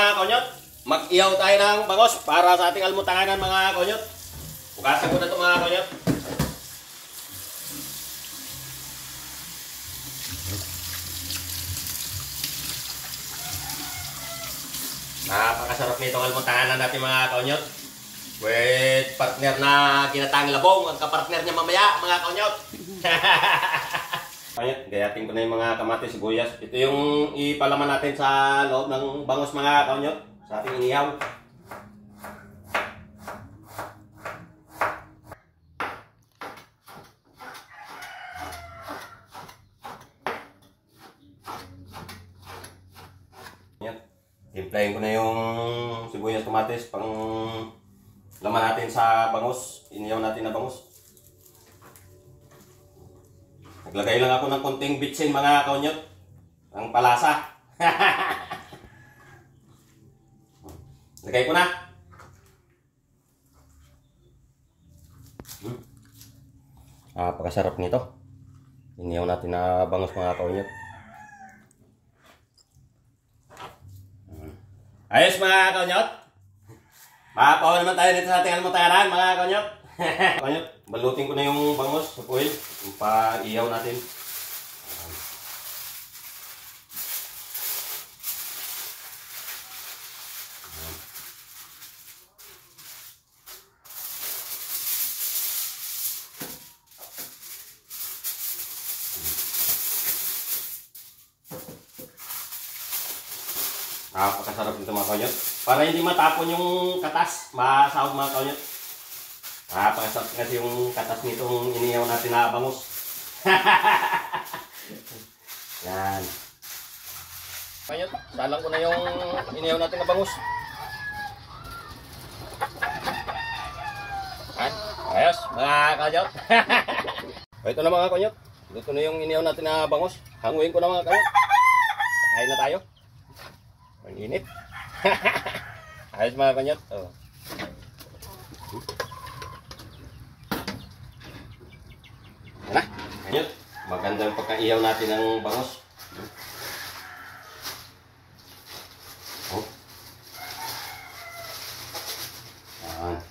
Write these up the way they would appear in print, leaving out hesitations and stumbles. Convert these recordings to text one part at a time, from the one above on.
Mga konyot, mag-iyaw tayo ng bangos para sa ating almutanganan mga konyot. Bukasan ko na ito mga konyot. Napakasarap nitong almutanganan natin mga konyot. With partner na ginataang labong, ang kapartner niya mamaya mga konyot. Konyot, gayatin ko na yung mga kamatis, sibuyas. Ito yung ipalaman natin sa loob ng bangos mga konyot. Sa ating inihaw. Yan. Timplahin ko na yung sibuyas, kamatis pang laman natin sa bangos. Inihaw natin na bangos. Naglagay lang ako ng konting bitsin mga konyot. Ang palasa. Lagay ko na. Napakasarap nito. Inihaw natin na bangos mga konyot. Ayos mga konyot. Mapapaw naman tayo dito sa ating almutanganan mga konyot. Konyot, balutin ko na yung bangos sa foil. Pa-ihaw natin. Napakasarap nito mga konyot. Para hindi matapon yung katas, masahog mga konyot. Napakasarap kasi yung katas nitong inihaw natin na bangos. Yan. Konyot, salang ko na yung inihaw natin na bangus. Ayos, mga konyot. Ito na mga konyot. Ito na yung inihaw natin na bangus. Hanguin ko na mga konyot. Kain na tayo. Ang init. Ayos mga kanyot. Oh. Yan na. Kanyot. Maganda yung pagka-ihaw natin ng bangos. Oh. Yan.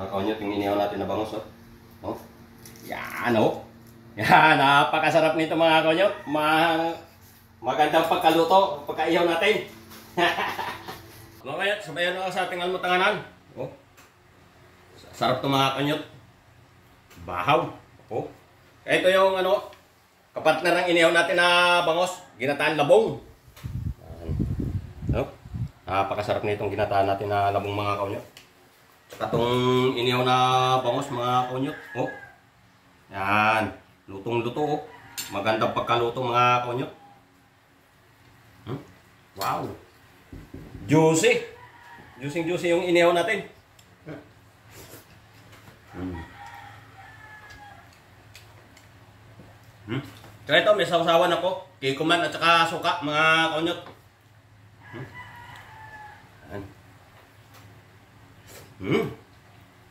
Konyot yung inihaw natin na bangos, oh. Oh. Yan, oh. Yan, napakasarap nito mga konyot. Magandang pagkaluto, pagkaihaw natin. Mga konyot, sabayan ako sa ating almutanganan. Oh. Sarap to mga konyot. Bahaw. Oh. Ito yung ano, kapartner ng inihaw natin na bangos, ginataan labong. Yan. Oh. Napakasarap nitong ginataan natin na labong mga konyot. Itong inihaw na bangos mga konyot. Oh. Yan. Lutong-luto, oh. Magandang pagkaluto mga konyot. Wow. Juicy. Juicy yung inihaw natin. Kaya ito, may sausawan ako. Kikuman at saka suka mga konyot.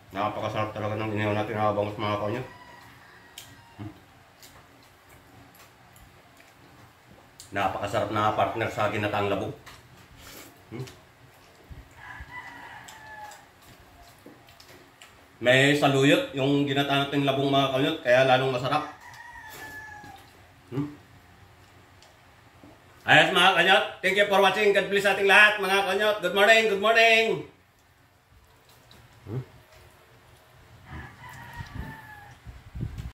Napakasarap talaga ng inihaw natin na bangos mga konyot. Napakasarap na partner sa ginataang labong. May saluyot yung ginataan natin labong mga konyot, kaya lalong masarap. Ayos mga konyot. Thank you for watching. God bless ating lahat mga konyot. Good morning, good morning.